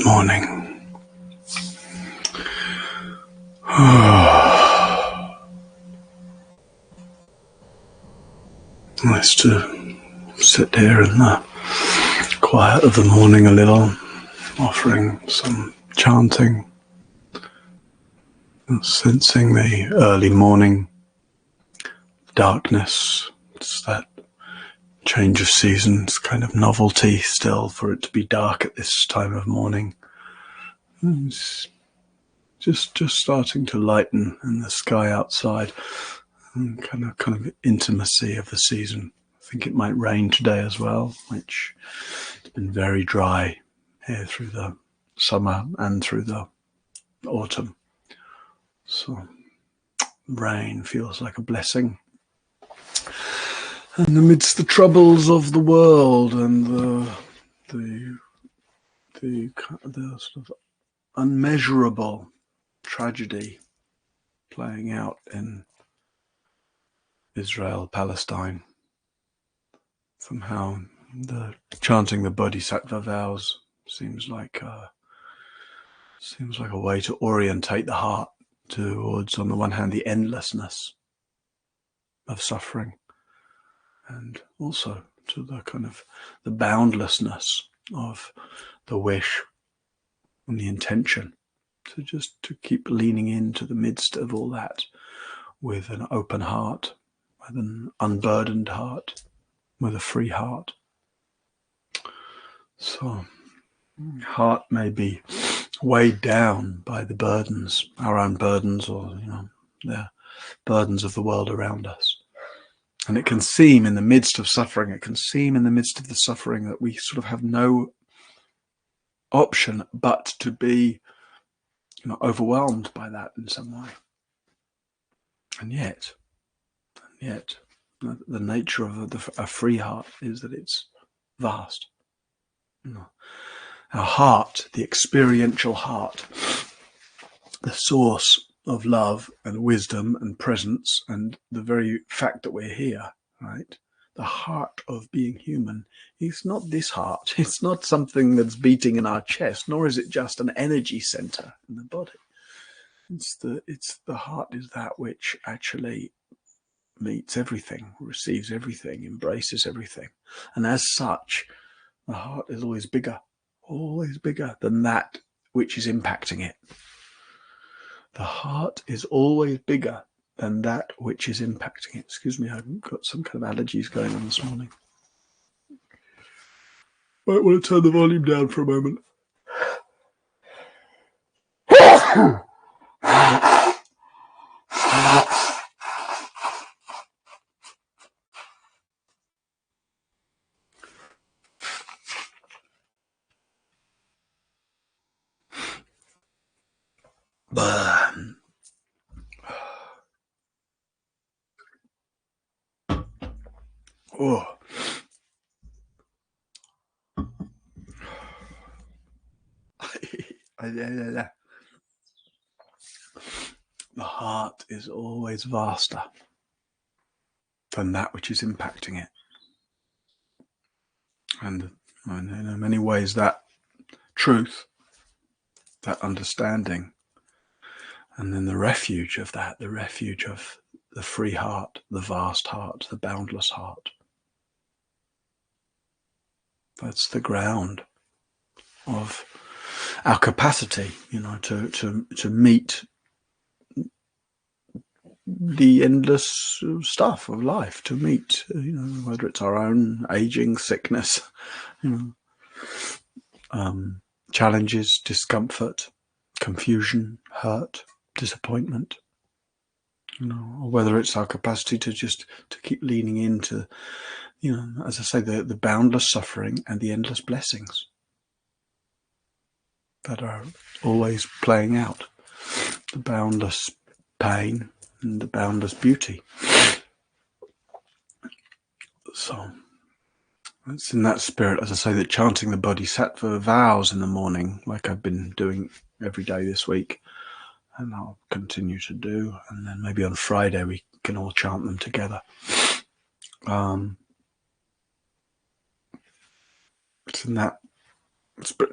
Morning. Nice to sit here in the quiet of the morning a little, offering some chanting, sensing the early morning darkness. It's that change of seasons, kind of novelty still for it to be dark at this time of morning. It's just starting to lighten in the sky outside, and kind of intimacy of the season. I think it might rain today as well, which it's been very dry here through the summer and through the autumn. So rain feels like a blessing. And amidst the troubles of the world and the sort of unmeasurable tragedy playing out in Israel, Palestine, somehow the chanting the Bodhisattva vows seems like a way to orientate the heart towards, on the one hand, the endlessness of suffering, and also to the kind of the boundlessness of the wish and the intention to keep leaning into the midst of all that with an open heart, with an unburdened heart, with a free heart. So heart may be weighed down by the burdens, our own burdens, or the burdens of the world around us. And it can seem in the midst of suffering, the suffering that we sort of have no option but to be overwhelmed by that in some way. And yet the nature of a free heart is that it's vast. Our heart, the experiential heart, the source of love and wisdom and presence, and the very fact that we're here, right? The heart of being human is not this heart. It's not something that's beating in our chest, nor is it just an energy center in the body. It's the heart is that which actually meets everything, receives everything, embraces everything. And as such, the heart is always bigger than that which is impacting it. The heart is always bigger than that which is impacting it. Excuse me, I've got some kind of allergies going on this morning. Might want to turn the volume down for a moment. Oh. The heart is always vaster than that which is impacting it. And in many ways that truth, that understanding, and then the refuge of that, the refuge of the free heart, the vast heart, the boundless heart. That's the ground of our capacity, to meet the endless stuff of life, to meet, whether it's our own aging, sickness, challenges, discomfort, confusion, hurt, disappointment, or whether it's our capacity to keep leaning into, as I say, the boundless suffering and the endless blessings that are always playing out, the boundless pain and the boundless beauty. So it's in that spirit, as I say, that chanting the Bodhisattva vows in the morning, like I've been doing every day this week, and I'll continue to do, and then maybe on Friday we can all chant them together. It's in that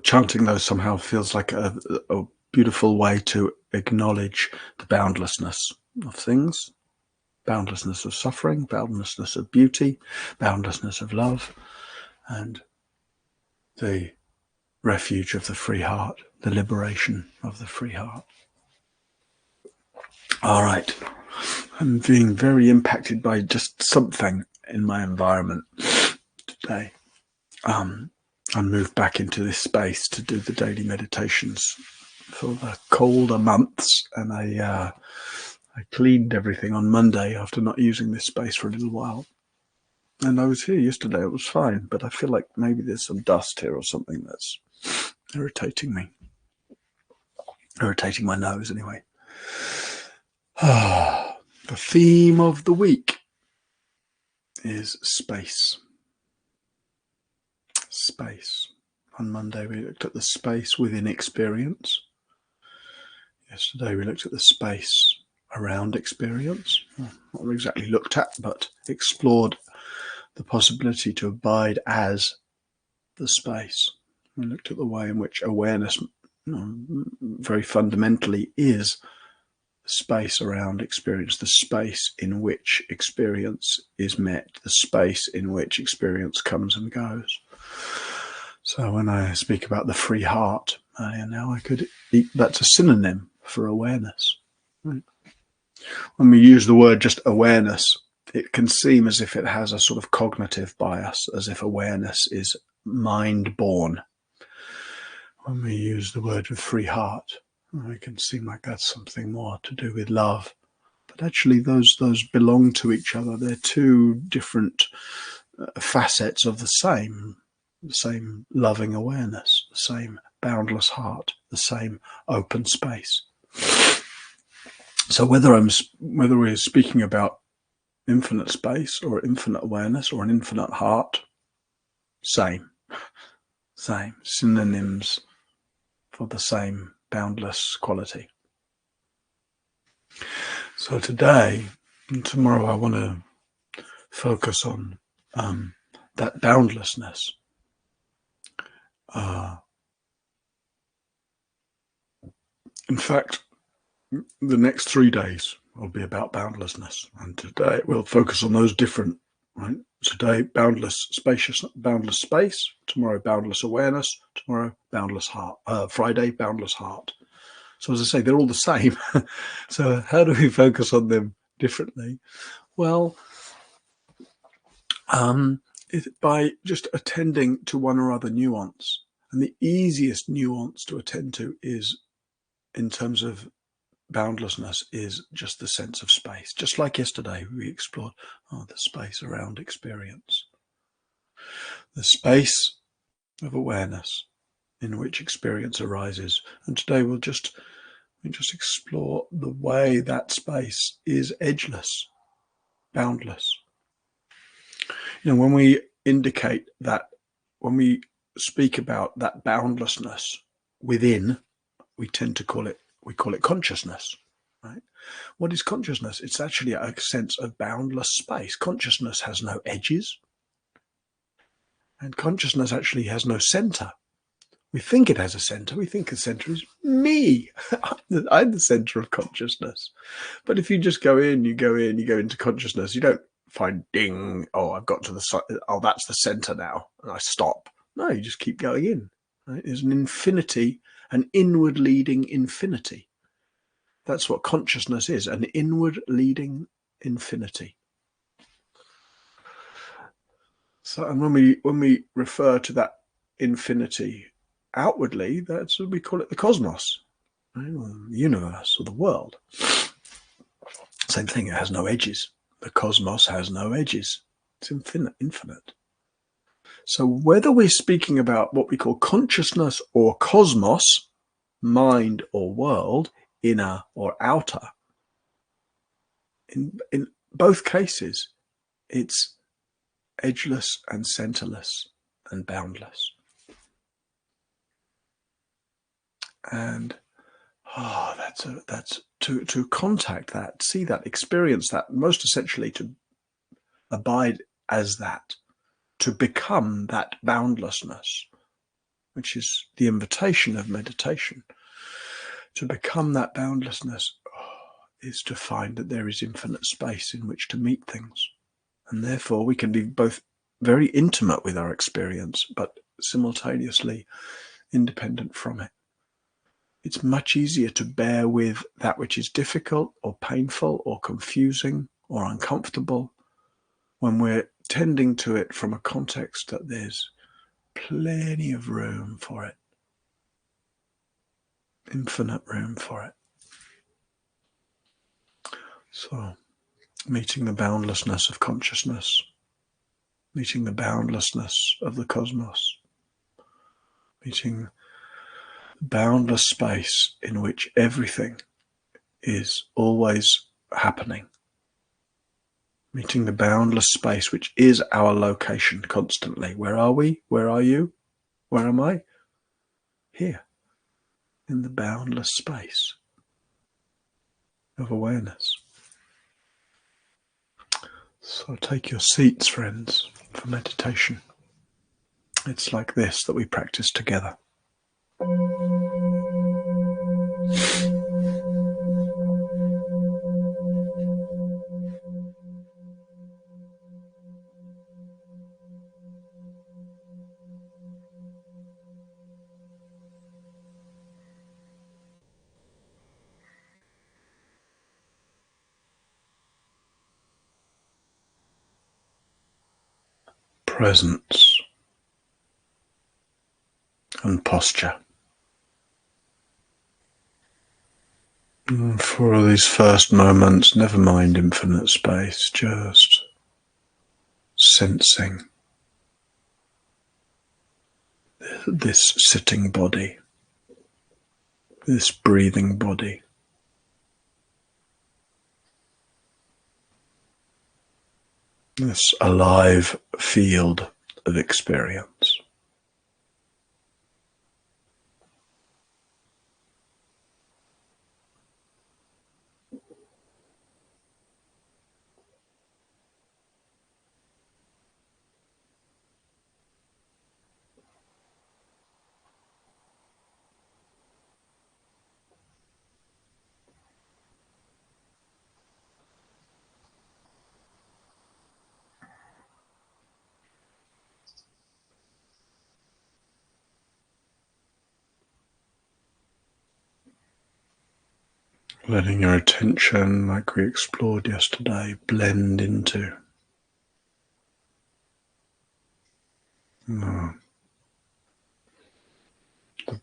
chanting those somehow feels like a beautiful way to acknowledge the boundlessness of things, boundlessness of suffering, boundlessness of beauty, boundlessness of love, and the refuge of the free heart, the liberation of the free heart. All right. I'm being very impacted by just something in my environment today. I moved back into this space to do the daily meditations for the colder months, and I cleaned everything on Monday after not using this space for a little while. And I was here yesterday, it was fine, but I feel like maybe there's some dust here or something that's irritating me. Irritating my nose, anyway. The theme of the week is space. Space. On Monday, we looked at the space within experience. Yesterday, we looked at the space around experience. Not exactly looked at, but explored the possibility to abide as the space. We looked at the way in which awareness, very fundamentally, is the space around experience, the space in which experience is met, the space in which experience comes and goes. So when I speak about the free heart, that's a synonym for awareness. Right? When we use the word just awareness, it can seem as if it has a sort of cognitive bias, as if awareness is mind-born. When we use the word of free heart, it can seem like that's something more to do with love. But actually those belong to each other. They're two different facets of the same loving awareness, the same boundless heart, the same open space. So whether we're speaking about infinite space or infinite awareness or an infinite heart, same synonyms for the same boundless quality. So today and tomorrow I want to focus on that boundlessness. In fact, the next 3 days will be about boundlessness, and today we'll focus on those different, right? Today, boundless space, tomorrow, boundless awareness, tomorrow, boundless heart, Friday, boundless heart. So as I say, they're all the same. So how do we focus on them differently? Well, by just attending to one or other nuance. And the easiest nuance to attend to is, in terms of boundlessness, is just the sense of space. Just like yesterday, we explored the space around experience. The space of awareness in which experience arises. And today we just explore the way that space is edgeless, boundless. When we indicate that, when we speak about that boundlessness within, we tend to call it consciousness, right? What is consciousness? It's actually a sense of boundless space. Consciousness has no edges, and consciousness actually has no center. We think it has a center. We think the center is me. I'm the center of consciousness. But if you just go into consciousness, you don't find ding, oh, I've got to the, oh, that's the center now, and I stop. No, you just keep going in. Right? There's an infinity, an inward leading infinity. That's what consciousness is, an inward leading infinity. So, and when we refer to that infinity outwardly, that's what we call it, the cosmos, right? Or the universe, or the world. Same thing, it has no edges. The cosmos has no edges. It's infinite. So whether we're speaking about what we call consciousness or cosmos, mind or world, inner or outer, in both cases, it's edgeless and centerless and boundless. And that's to contact that, see that, experience that, most essentially to abide as that, to become that boundlessness, which is the invitation of meditation. To become that boundlessness is to find that there is infinite space in which to meet things. And therefore we can be both very intimate with our experience, but simultaneously independent from it. It's much easier to bear with that which is difficult or painful or confusing or uncomfortable when we're tending to it from a context that there's plenty of room for it, infinite room for it. So, meeting the boundlessness of consciousness, meeting the boundlessness of the cosmos, meeting the boundless space in which everything is always happening, meeting the boundless space which is our location constantly. Where are we? Where are you? Where am I? Here, in the boundless space of awareness. So take your seats, friends, for meditation. It's like this that we practice together. Presence and posture. And for these first moments, never mind infinite space, just sensing this sitting body, this breathing body. This alive field of experience. Letting your attention, like we explored yesterday, blend into the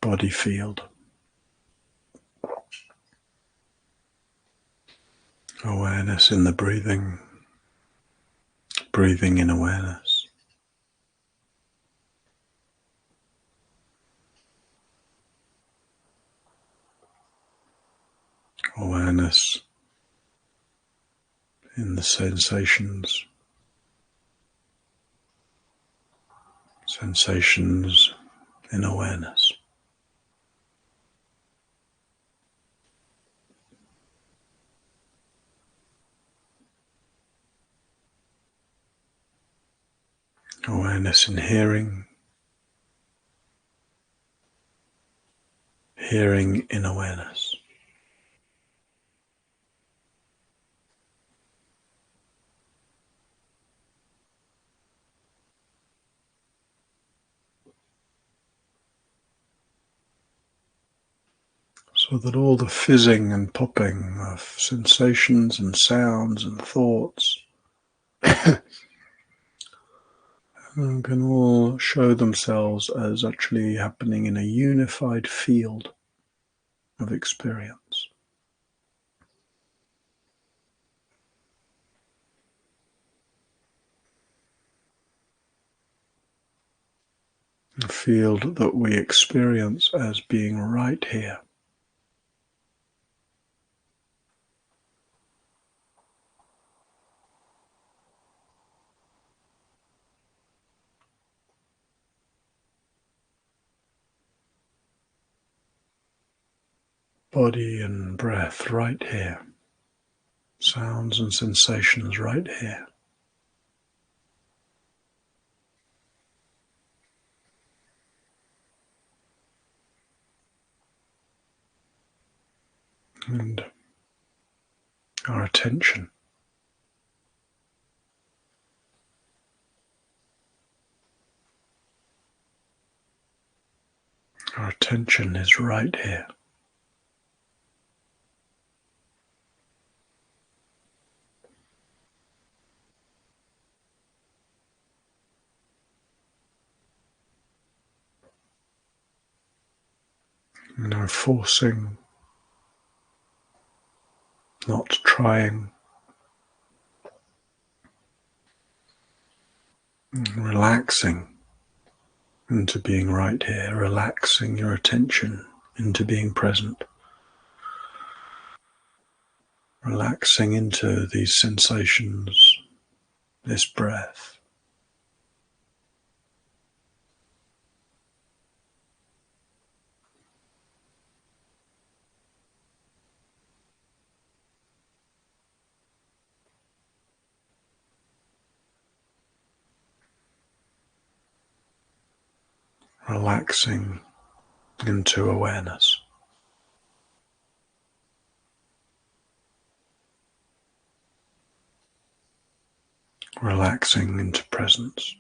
body field. Awareness in the breathing, breathing in awareness. Awareness in the sensations. Sensations in awareness. Awareness in hearing. Hearing in awareness. So that all the fizzing and popping of sensations and sounds and thoughts can all show themselves as actually happening in a unified field of experience. A field that we experience as being right here. Body and breath right here. Sounds and sensations right here. And our attention. Our attention is right here. No forcing, not trying, relaxing into being right here, relaxing your attention into being present, relaxing into these sensations, this breath. Relaxing into awareness. Relaxing into presence.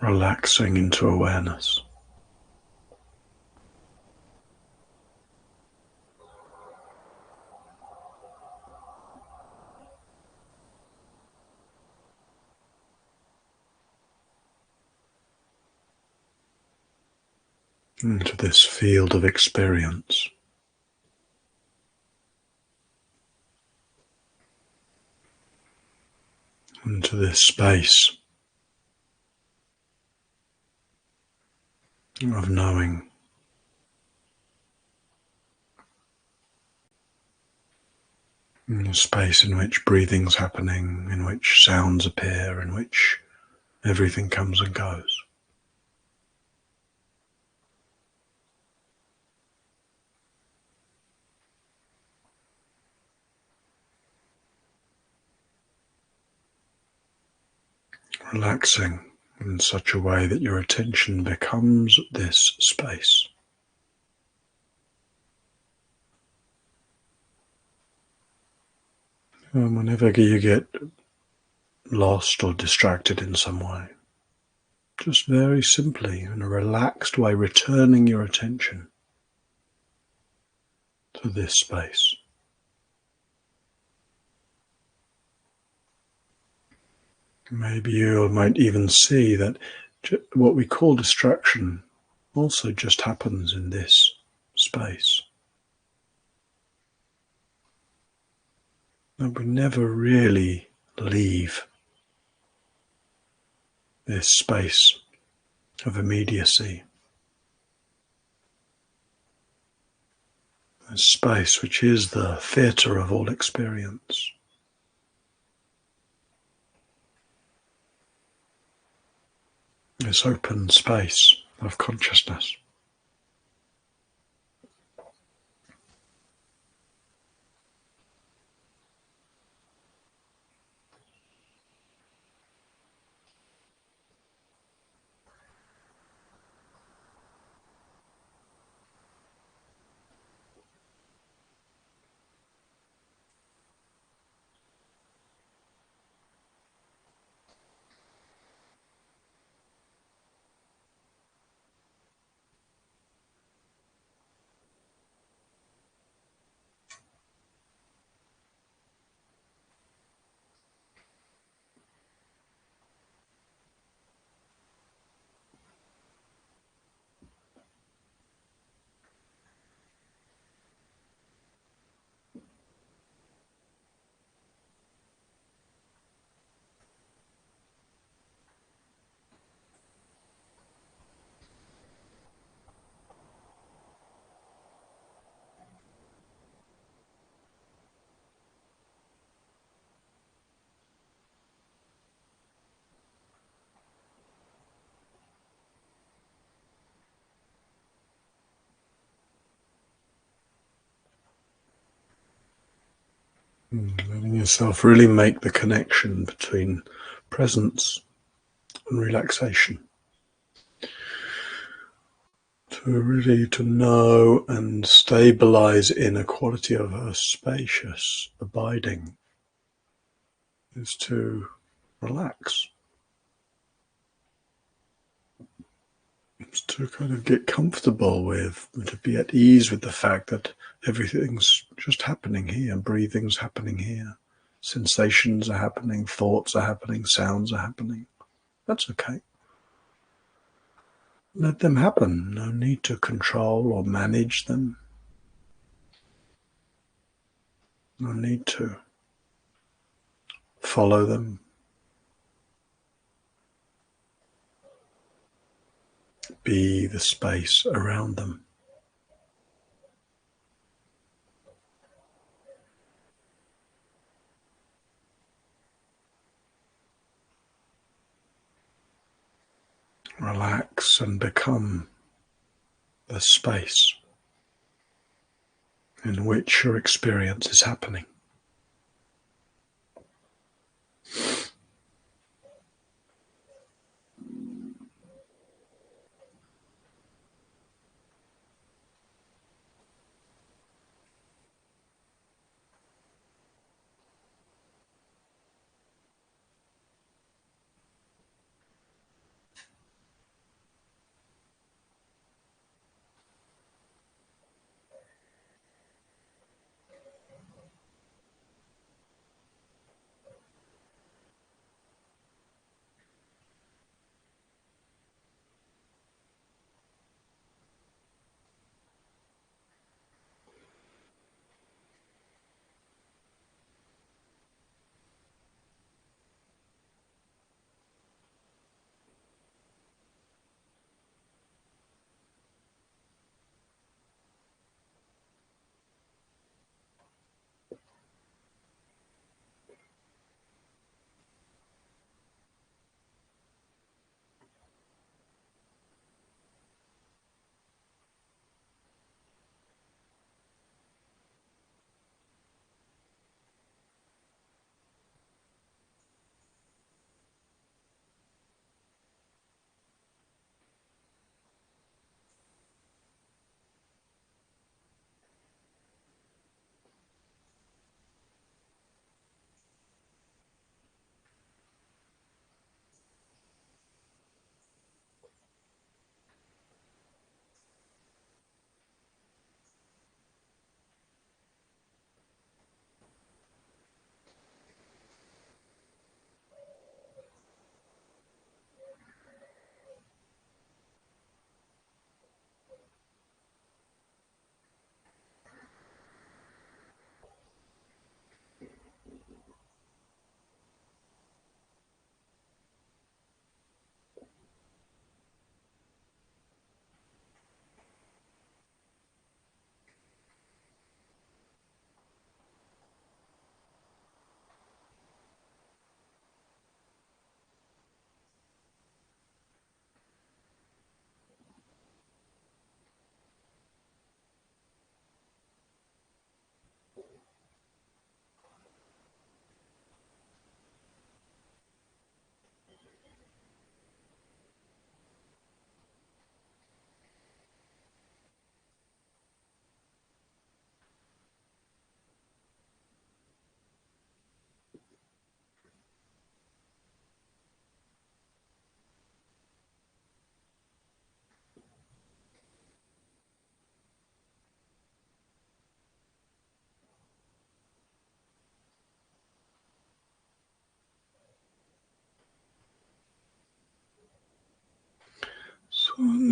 Relaxing into awareness. Into this field of experience. Into this space of knowing. In a space in which breathing's happening, in which sounds appear, in which everything comes and goes. relaxing in such a way that your attention becomes this space. And whenever you get lost or distracted in some way, just very simply, in a relaxed way, returning your attention to this space. Maybe you might even see that what we call distraction also just happens in this space. That we never really leave this space of immediacy. This space which is the theatre of all experience. This open space of consciousness. Letting yourself really make the connection between presence and relaxation. To know and stabilize in a quality of a spacious abiding is to relax. It's to kind of get comfortable with, to be at ease with the fact that everything's just happening here, breathing's happening here, sensations are happening, thoughts are happening, sounds are happening. That's okay. Let them happen. No need to control or manage them. No need to follow them. Be the space around them. Relax and become the space in which your experience is happening.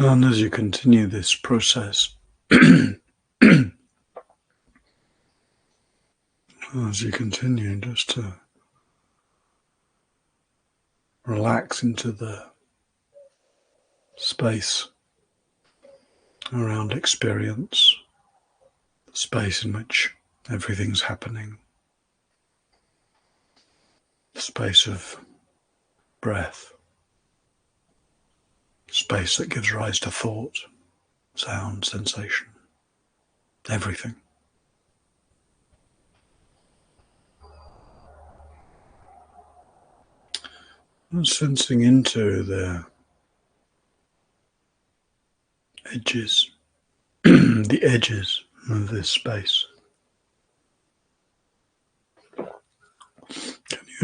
And as you continue this process, as you continue just to relax into the space around experience, the space in which everything's happening, the space of breath, space that gives rise to thought, sound, sensation, everything. And sensing into the edges, the edges of this space.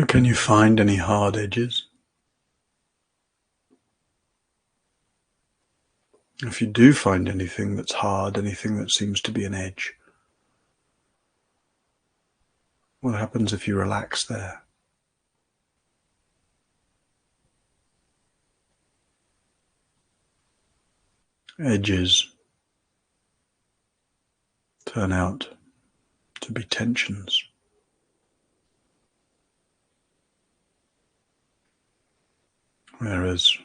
Can you find any hard edges? If you do find anything that's hard, anything that seems to be an edge, what happens if you relax there? Edges turn out to be tensions. Whereas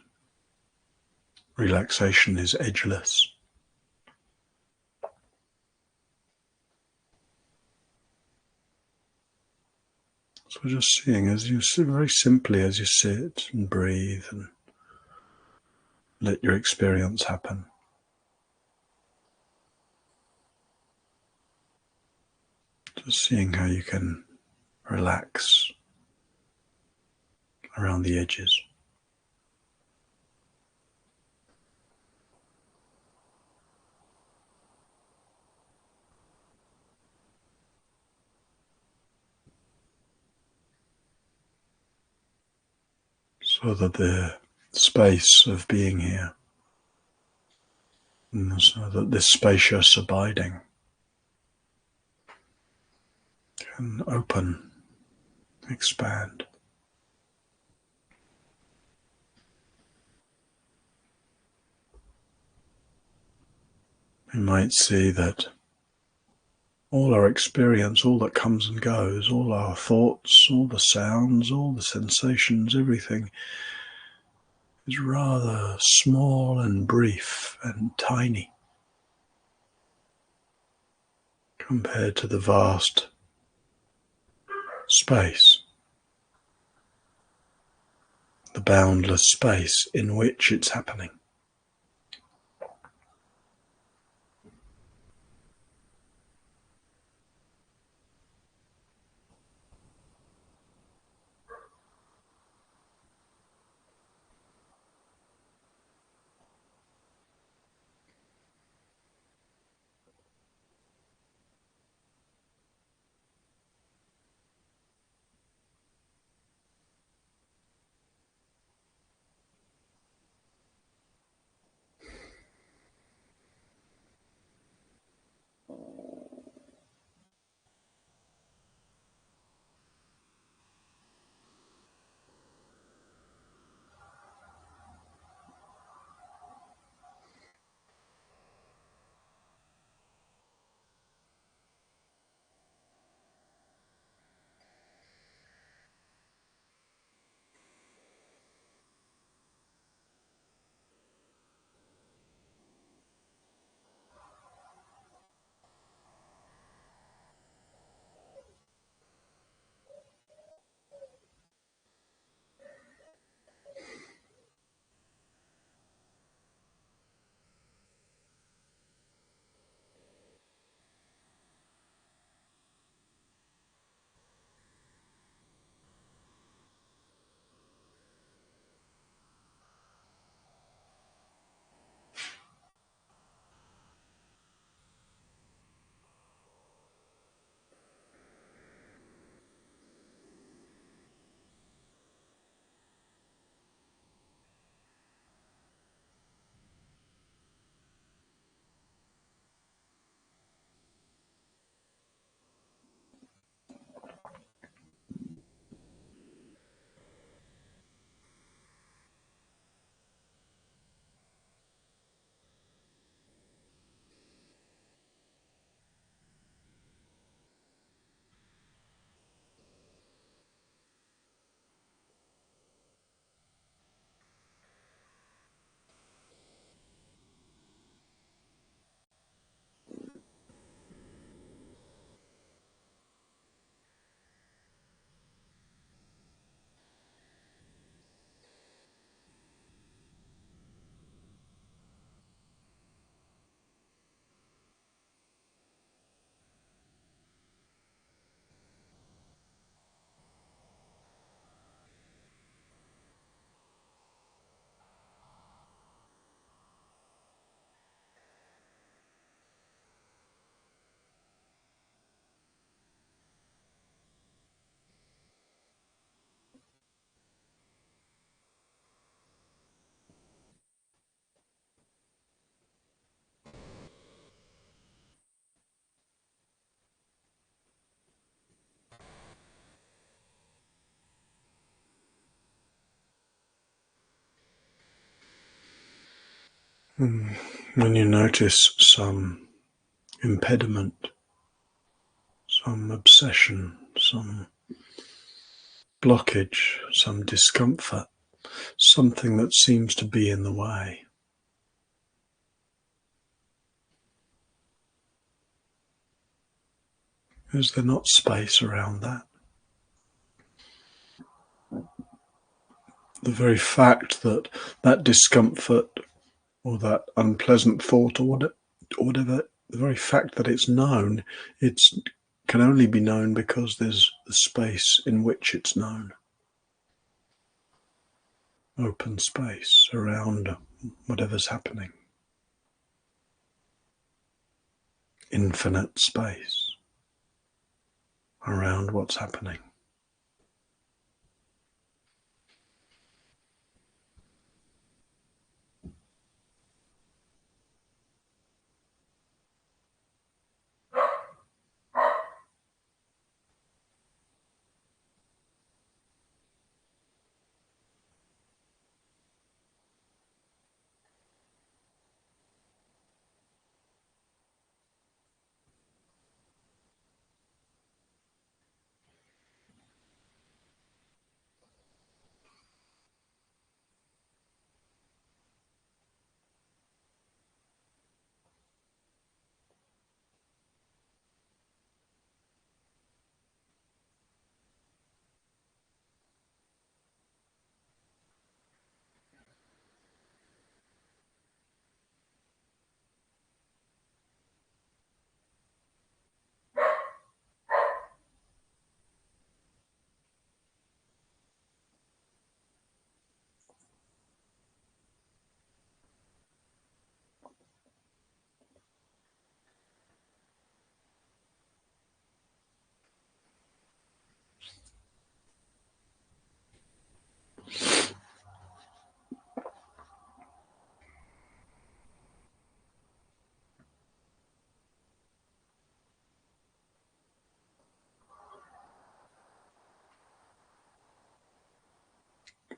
relaxation is edgeless. So just seeing as you sit, very simply as you sit and breathe and let your experience happen. Just seeing how you can relax around the edges. So that the space of being here, and so that this spacious abiding can open, expand. We might see that all our experience, all that comes and goes, all our thoughts, all the sounds, all the sensations, everything is rather small and brief and tiny compared to the vast space, the boundless space in which it's happening. When you notice some impediment, some obsession, some blockage, some discomfort, something that seems to be in the way, is there not space around that? The very fact that that discomfort or that unpleasant thought or whatever, the very fact that it's known, it can only be known because there's the space in which it's known. Open space around whatever's happening. Infinite space around what's happening.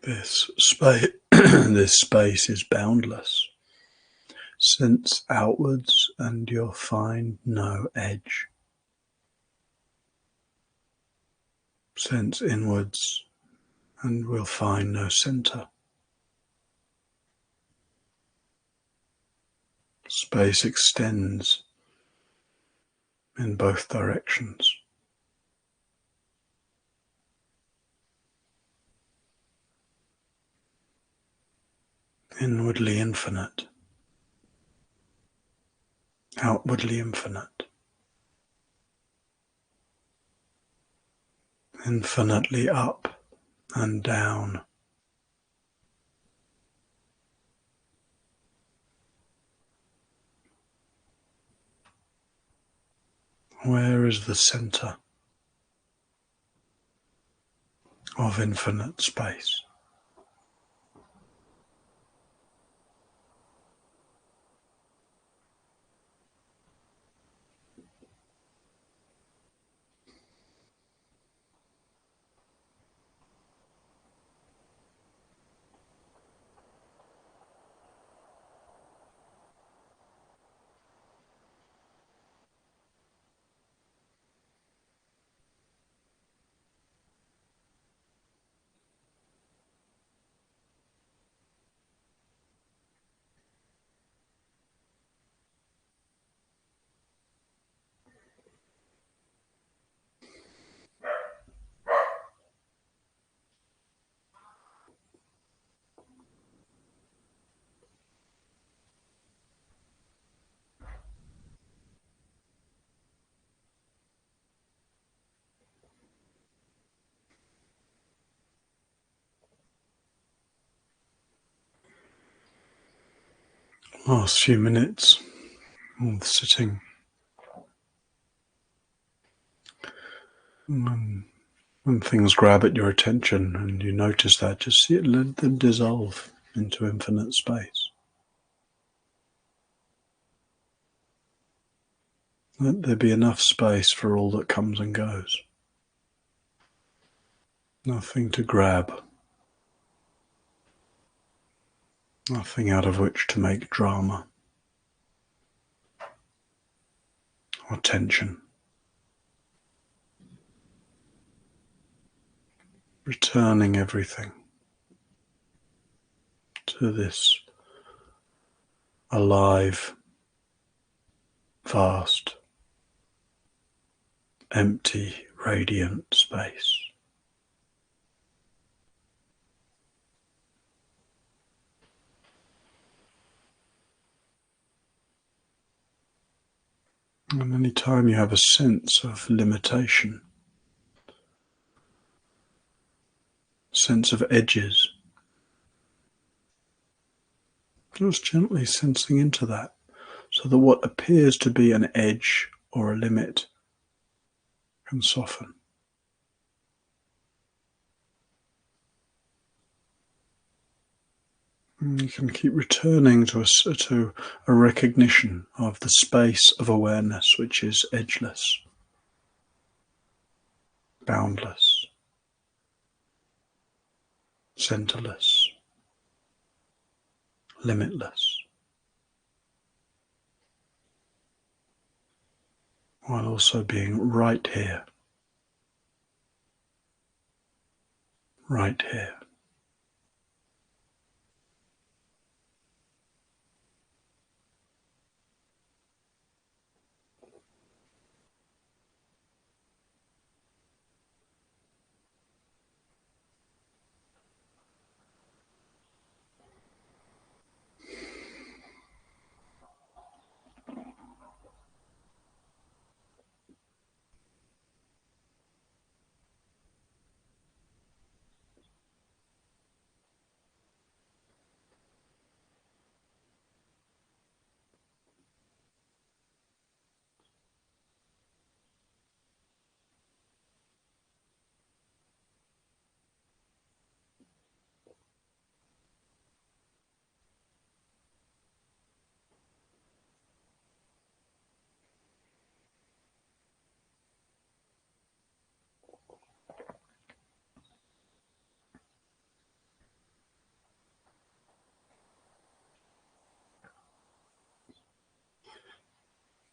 This space, this space is boundless. Sense outwards and you'll find no edge. Sense inwards and we'll find no center. Space extends in both directions. Inwardly infinite, outwardly infinite, infinitely up and down. Where is the center of infinite space? Last few minutes of sitting. When things grab at your attention and you notice that, just see it, let them dissolve into infinite space. Let there be enough space for all that comes and goes. Nothing to grab. Nothing out of which to make drama or tension. Returning everything to this alive, vast, empty, radiant space. And any time you have a sense of limitation, sense of edges, just gently sensing into that, so that what appears to be an edge or a limit can soften. And you can keep returning to a recognition of the space of awareness, which is edgeless, boundless, centerless, limitless, while also being right here, right here.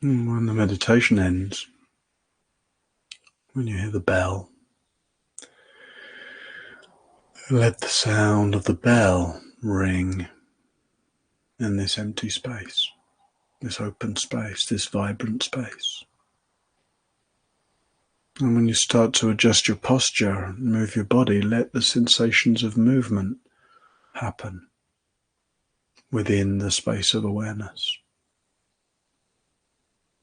And when the meditation ends, when you hear the bell, let the sound of the bell ring in this empty space, this open space, this vibrant space. And when you start to adjust your posture and move your body, let the sensations of movement happen within the space of awareness.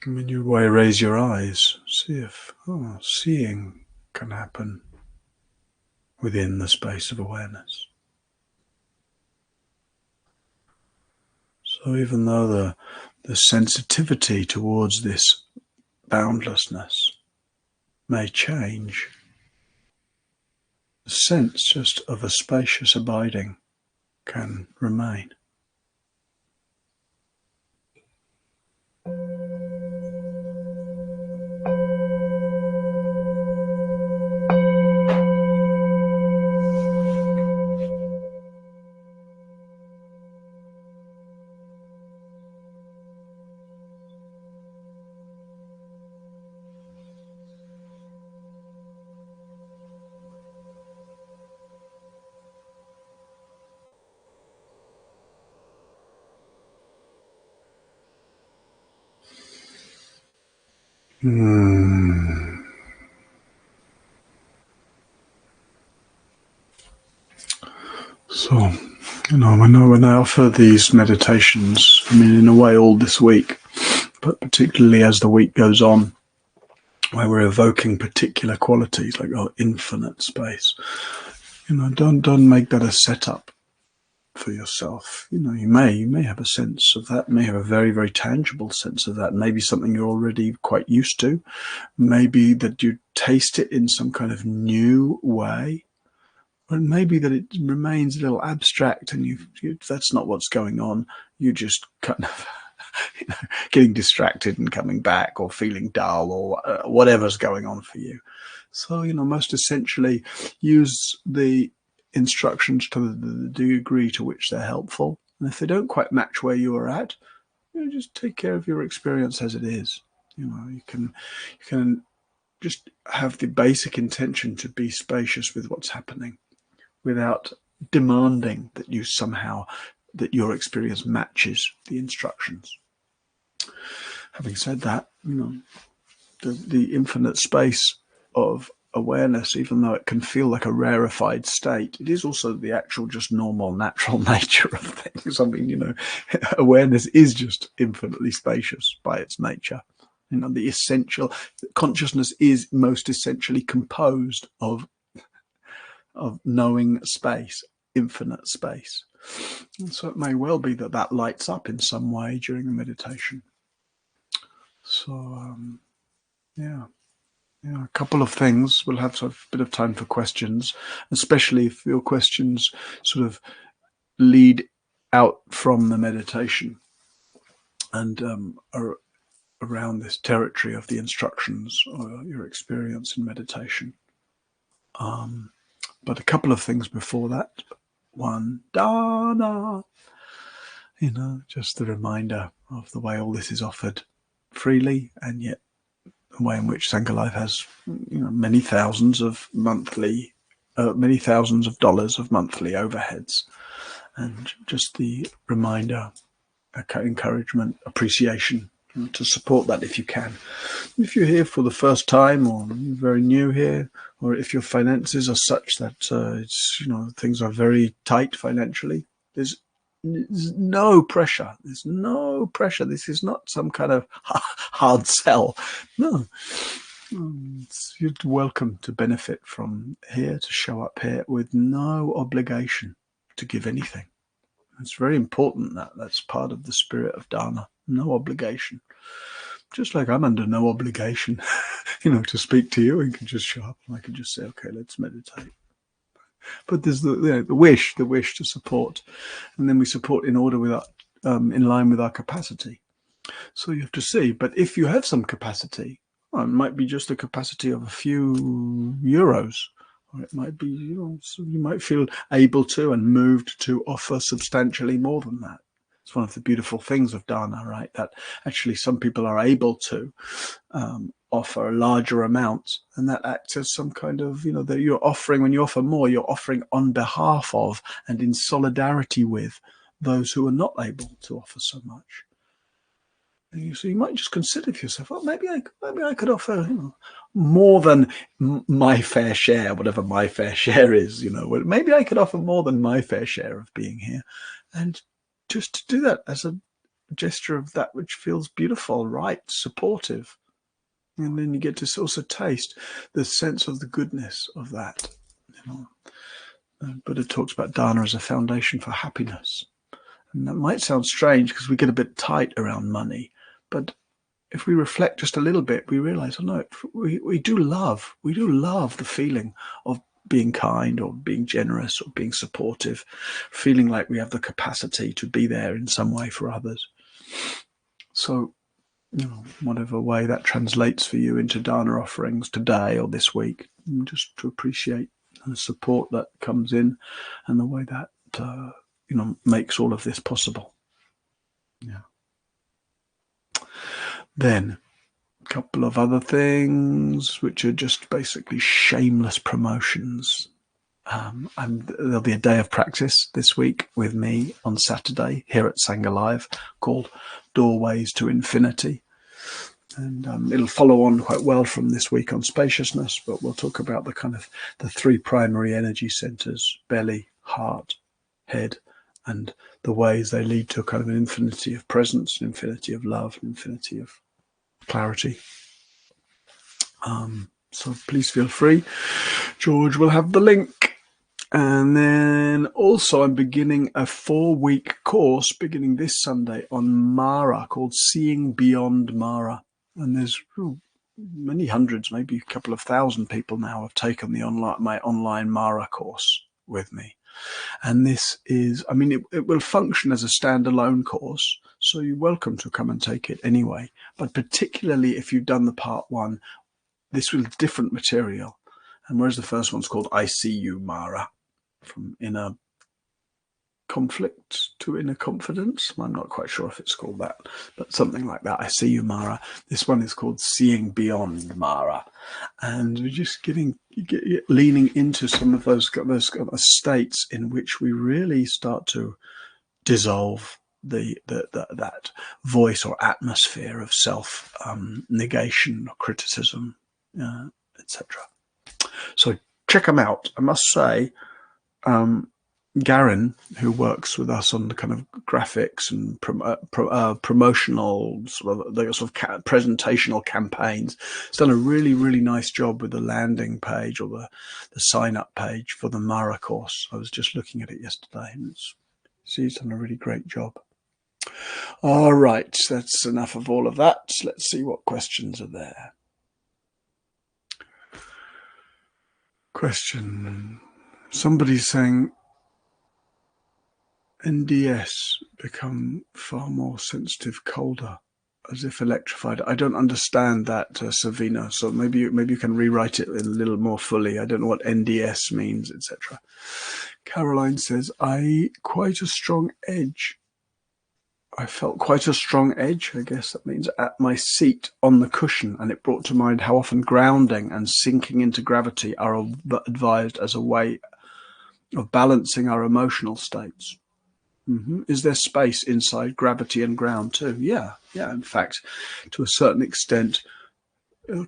And when you raise your eyes, see if seeing can happen within the space of awareness. So even though the sensitivity towards this boundlessness may change, the sense just of a spacious abiding can remain. So, when I offer these meditations, in a way all this week, but particularly as the week goes on, where we're evoking particular qualities like infinite space, don't make that a setup for yourself. You may have a sense of that, may have a very, very tangible sense of that, maybe something you're already quite used to, maybe that you taste it in some kind of new way, or maybe that it remains a little abstract and that's not what's going on. You just kind of getting distracted and coming back, or feeling dull, or whatever's going on for you. So, most essentially, use the instructions to the degree to which they're helpful, And if they don't quite match where you are at, just take care of your experience as it is. You can just have the basic intention to be spacious with what's happening without demanding that that your experience matches the instructions. Having said that, the infinite space of awareness, even though it can feel like a rarefied state, it is also the actual just normal natural nature of things. I mean, awareness is just infinitely spacious by its nature. The essential consciousness is most essentially composed of knowing space, infinite space. And so it may well be that lights up in some way during the meditation. So a couple of things. We'll have sort of a bit of time for questions, especially if your questions sort of lead out from the meditation and are around this territory of the instructions or your experience in meditation. But a couple of things before that. One, dana, just the reminder of the way all this is offered freely, and yet the way in which Sangha Life has many thousands of dollars of monthly overheads, and just the reminder, encouragement, appreciation to support that if you can. If you're here for the first time, or you're very new here, or if your finances are such that things are very tight financially, there's no pressure. There's no pressure. This is not some kind of hard sell. No. You're welcome to benefit from here, to show up here with no obligation to give anything. It's very important that that's part of the spirit of Dharma. No obligation. Just like I'm under no obligation, to speak to you. I can just show up and I can just say, okay, let's meditate. But there's the wish to support, and then we support in line with our capacity. So you have to see. But if you have some capacity, it might be just a capacity of a few euros, or it might be, so you might feel able to and moved to offer substantially more than that. It's one of the beautiful things of Dharma, right? That actually some people are able to offer larger amounts, and that acts as some kind of, that you're offering. When you offer more, you're offering on behalf of and in solidarity with those who are not able to offer so much. And so you might just consider for yourself, well, maybe I could offer, more than my fair share, whatever my fair share is. Maybe I could offer more than my fair share of being here, and just to do that as a gesture of that which feels beautiful, right, supportive. And then you get to also taste the sense of the goodness of that. Buddha talks about dana as a foundation for happiness. And that might sound strange because we get a bit tight around money. But if we reflect just a little bit, we realize, we do love the feeling of being kind or being generous or being supportive, feeling like we have the capacity to be there in some way for others. So, whatever way that translates for you into dana offerings today or this week, just to appreciate the support that comes in and the way that, makes all of this possible. Yeah. Then a couple of other things which are just basically shameless promotions. There'll be a day of practice this week with me on Saturday here at Sangha Live called Doorways to Infinity. And it'll follow on quite well from this week on spaciousness, but we'll talk about the three primary energy centers: belly, heart, head, and the ways they lead to a kind of an infinity of presence, an infinity of love, an infinity of clarity. So please feel free. George will have the link. And then also I'm beginning a 4-week course beginning this Sunday on Mara called Seeing Beyond Mara. And there's many hundreds, maybe a couple of thousand people now have taken my online Mara course with me. And this is, it will function as a standalone course, so you're welcome to come and take it anyway. But particularly if you've done the part 1, this will different material. And whereas the first one's called I See You Mara, from inner conflict to inner confidence. I'm not quite sure if it's called that, but something like that. I see you, Mara. This one is called Seeing Beyond, Mara. And we're just leaning into some of those states in which we really start to dissolve that voice or atmosphere of self negation or criticism, etc. So check them out. I must say, Garen, who works with us on the kind of graphics and promotional sort of presentational campaigns, has done a really nice job with the landing page or the sign up page for the Mara course. I was just looking at it yesterday, and he's done a really great job. All right, that's enough of all of that. Let's see what questions are there. Question. Somebody's saying NDS become far more sensitive, colder, as if electrified. I don't understand that, Savina. So maybe you can rewrite it a little more fully. I don't know what NDS means, etc. Caroline says, I felt quite a strong edge. I guess that means at my seat on the cushion, and it brought to mind how often grounding and sinking into gravity are advised as a way of balancing our emotional states. Is there space inside gravity and ground too? Yeah. In fact, to a certain extent,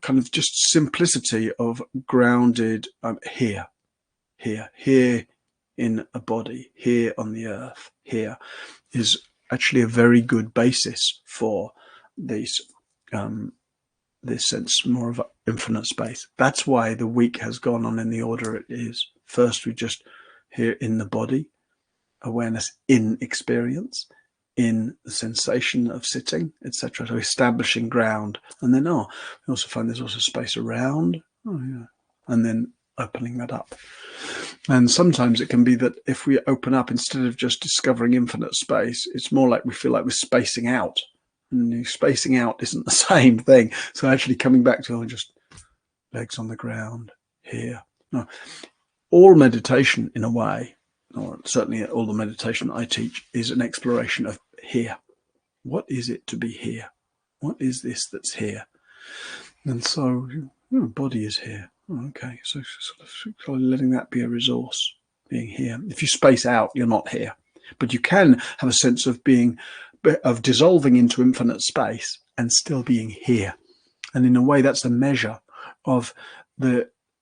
kind of just simplicity of grounded here in a body, here on the earth, here is actually a very good basis for this sense more of infinite space. That's why the week has gone on in the order it is. First, we just here in the body, awareness in experience, in the sensation of sitting, etc. So establishing ground, and then we also find there's also space around, and then opening that up. And sometimes it can be that if we open up, instead of just discovering infinite space, it's more like we feel like we're spacing out. And spacing out isn't the same thing. So actually coming back to just legs on the ground here. No, all meditation in a way, or certainly all the meditation I teach, is an exploration of here. What is it to be here? What is this that's here? And so body is here. Okay, so sort of letting that be a resource, being here. If you space out, you're not here. But you can have a sense of dissolving into infinite space and still being here. And in a way, that's the measure of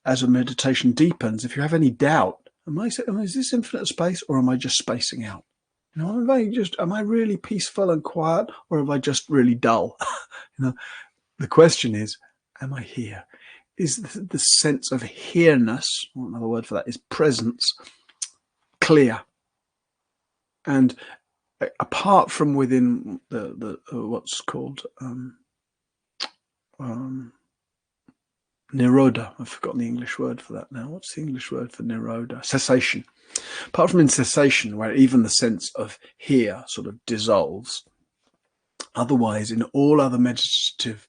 as a meditation deepens. If you have any doubt, is this infinite space, or am I just spacing out? Am I really peaceful and quiet, or am I just really dull? The question is, am I here? Is the sense of here-ness, or another word for that is presence, clear? And apart from within the what's called nirodha, I've forgotten the English word for that now. What's the English word for nirodha? Cessation. Apart from in cessation, where even the sense of here sort of dissolves, otherwise in all other meditative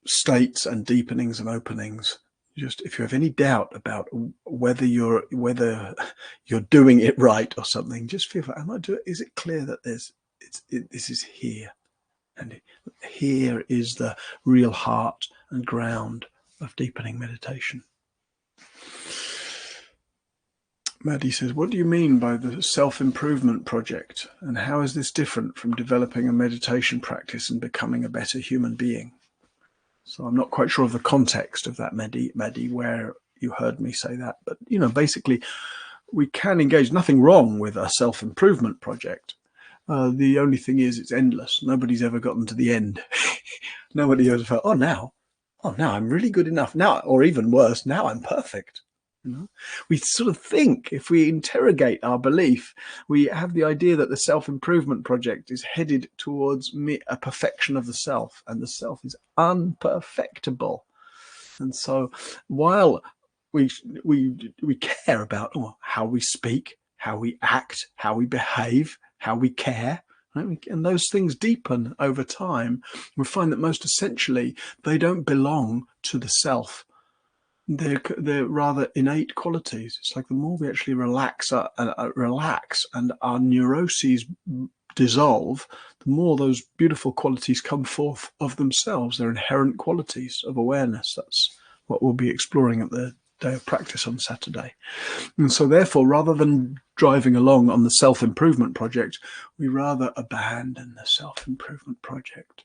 states and deepenings and openings, just if you have any doubt about whether you're doing it right or something, just feel like, am I doing? Is it clear that this is here, and here is the real heart and ground of deepening meditation. Maddie says, what do you mean by the self-improvement project, and how is this different from developing a meditation practice and becoming a better human being? So I'm not quite sure of the context of that, Maddie, where you heard me say that. But, basically, we can engage. Nothing wrong with a self-improvement project. The only thing is it's endless. Nobody's ever gotten to the end. Nobody ever felt, now I'm really good enough. Now, or even worse, now I'm perfect. We sort of think, if we interrogate our belief, we have the idea that the self-improvement project is headed towards a perfection of the self, and the self is unperfectible. And so while we care about how we speak, how we act, how we behave, how we care, and those things deepen over time, we find that most essentially they don't belong to the self. They're rather innate qualities. It's like the more we actually relax and our neuroses dissolve, the more those beautiful qualities come forth of themselves. They're inherent qualities of awareness. That's what we'll be exploring at the day of practice on Saturday. And so therefore, rather than driving along on the self-improvement project, we rather abandon the self-improvement project.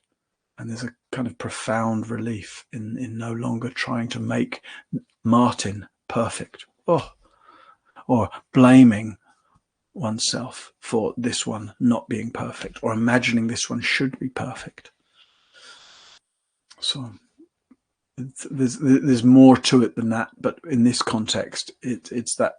And there's a kind of profound relief in no longer trying to make Martin perfect, or blaming oneself for this one not being perfect, or imagining this one should be perfect. So there's more to it than that, but in this context, it's that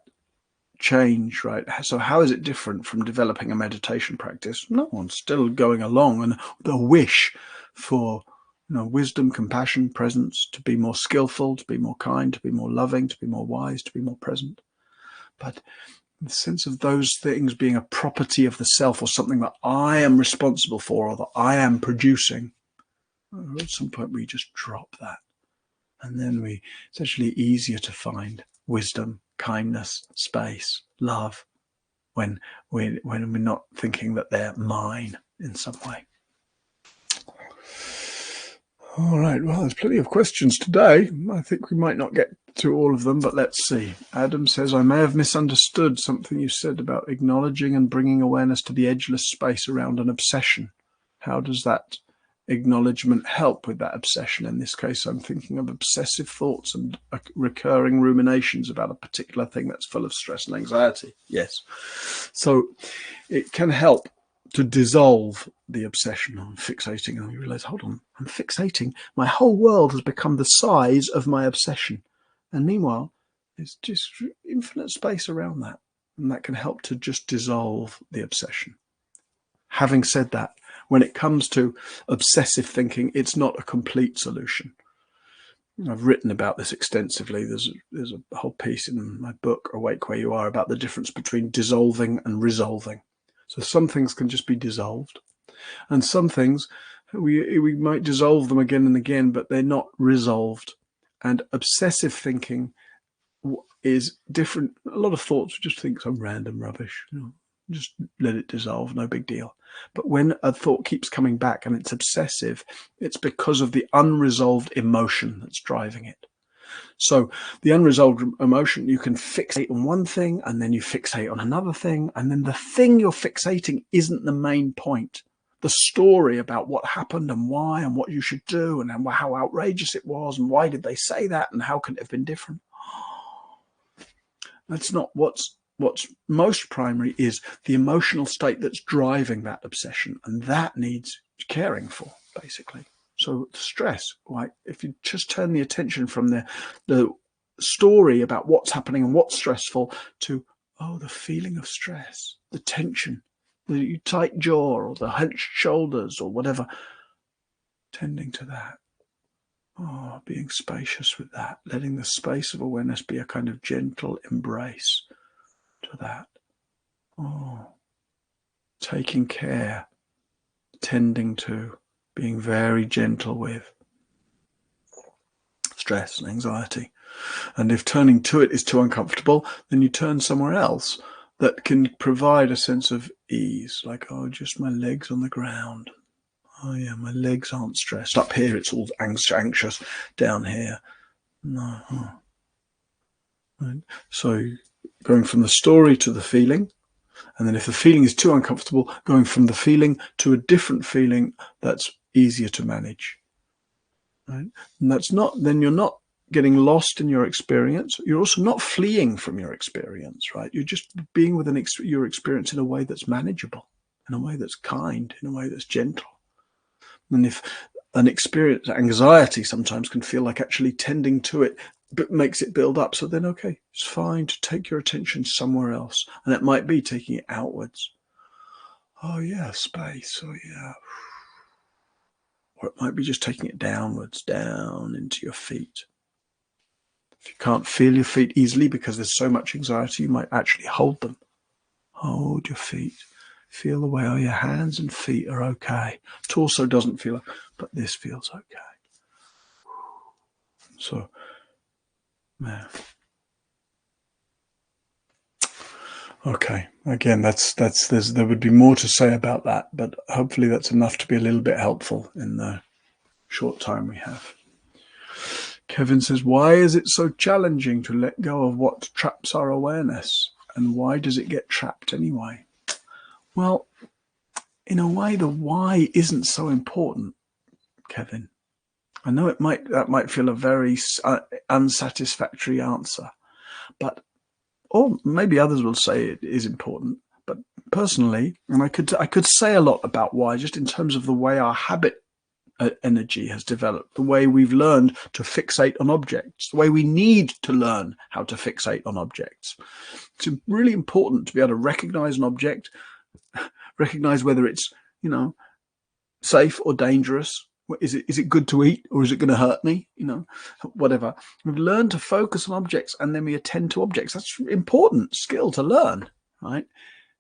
change, right? So how is it different from developing a meditation practice? No, one's still going along, and the wish for wisdom, compassion, presence, to be more skillful, to be more kind, to be more loving, to be more wise, to be more present. But the sense of those things being a property of the self, or something that I am responsible for, or that I am producing, at some point we just drop that. And then it's actually easier to find wisdom, kindness, space, love, when we're not thinking that they're mine in some way. All right, well, there's plenty of questions today. I think we might not get to all of them, but let's see. Adam says, I may have misunderstood something you said about acknowledging and bringing awareness to the edgeless space around an obsession. How does that acknowledgement help with that obsession? In this case, I'm thinking of obsessive thoughts and recurring ruminations about a particular thing that's full of stress and anxiety. Yes. So it can help to dissolve the obsession on fixating, and you realize, hold on, I'm fixating. My whole world has become the size of my obsession. And meanwhile, there's just infinite space around that. And that can help to just dissolve the obsession. Having said that, when it comes to obsessive thinking, it's not a complete solution. I've written about this extensively. There's a whole piece in my book, Awake Where You Are, about the difference between dissolving and resolving. So some things can just be dissolved, and some things we might dissolve them again and again, but they're not resolved. And obsessive thinking is different. A lot of thoughts, just think some random rubbish, just let it dissolve, no big deal. But when a thought keeps coming back and it's obsessive, it's because of the unresolved emotion that's driving it. So the unresolved emotion, you can fixate on one thing, and then you fixate on another thing, and then the thing you're fixating isn't the main point. The story about what happened and why and what you should do and how outrageous it was and why did they say that and how could it have been different. That's not what's most primary. Is the emotional state that's driving that obsession, and that needs caring for, basically. So stress, right? If you just turn the attention from the story about what's happening and what's stressful to, the feeling of stress, the tension, the tight jaw or the hunched shoulders or whatever, tending to that. Being spacious with that, letting the space of awareness be a kind of gentle embrace to that. Taking care, tending to, being very gentle with stress and anxiety. And if turning to it is too uncomfortable, then you turn somewhere else that can provide a sense of ease, like, just my legs on the ground. Yeah, my legs aren't stressed. Up here, it's all anxious. Down here, no. Right. So going from the story to the feeling, and then if the feeling is too uncomfortable, going from the feeling to a different feeling that's easier to manage. Right? And then you're not getting lost in your experience. You're also not fleeing from your experience, right? You're just being with your experience in a way that's manageable, in a way that's kind, in a way that's gentle. And if an experience, anxiety sometimes can feel like actually tending to it, but makes it build up. So then, okay, it's fine to take your attention somewhere else. And it might be taking it outwards. Space. Or it might be just taking it downwards, down into your feet. If you can't feel your feet easily because there's so much anxiety, you might actually hold them. Hold your feet. Feel the way your hands and feet are okay. Torso doesn't feel, but this feels okay. So Yeah. Okay. Again, there would be more to say about that, but hopefully that's enough to be a little bit helpful in the short time we have. Kevin says, why is it so challenging to let go of what traps our awareness? And why does it get trapped anyway? Well, in a way, the why isn't so important, Kevin. I know that might feel a very unsatisfactory answer, but or maybe others will say it is important. But personally, and I could say a lot about why, just in terms of the way our habit energy has developed, the way we've learned to fixate on objects, the way we need to learn how to fixate on objects. It's really important to be able to recognize an object, recognize whether it's, safe or dangerous. Is it good to eat, or is it going to hurt me? Whatever. We've learned to focus on objects, and then we attend to objects. That's an important skill to learn, right?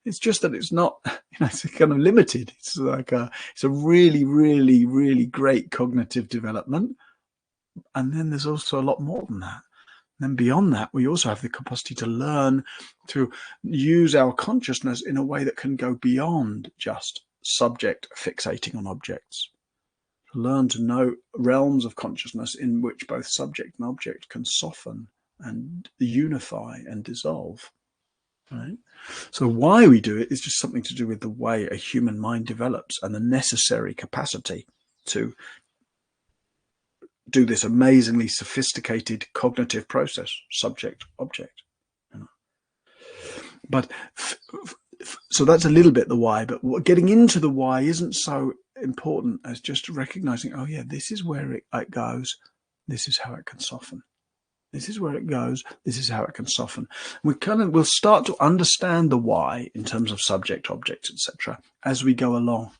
It's just that it's not, it's kind of limited. It's a really, really, really great cognitive development. And then there's also a lot more than that. And then beyond that, we also have the capacity to learn to use our consciousness in a way that can go beyond just subject fixating on objects. To learn to know realms of consciousness in which both subject and object can soften and unify and dissolve. Right? So why we do it is just something to do with the way a human mind develops and the necessary capacity to do this amazingly sophisticated cognitive process, subject, object. But so that's a little bit the why, but getting into the why isn't so important as just recognizing, oh yeah, this is where it goes. This is how it can soften. This is where it goes. This is how it can soften. We'll start to understand the why in terms of subject, object, etc. as we go along.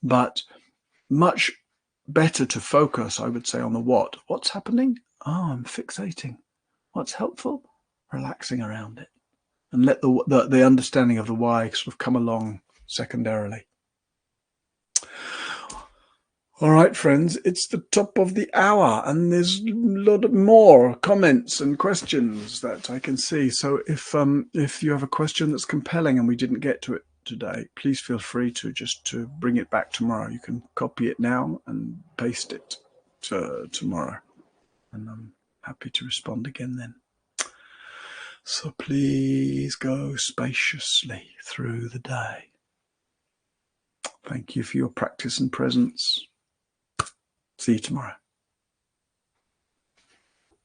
But much better to focus, I would say, on the what. What's happening? Oh, I'm fixating. What's helpful? Relaxing around it. And let the understanding of the why sort of come along secondarily. All right, friends, it's the top of the hour, and there's a lot more comments and questions that I can see. So if you have a question that's compelling and we didn't get to it today, please feel free to bring it back tomorrow. You can copy it now and paste it tomorrow, and I'm happy to respond again then. So please go spaciously through the day. Thank you for your practice and presence. See you tomorrow.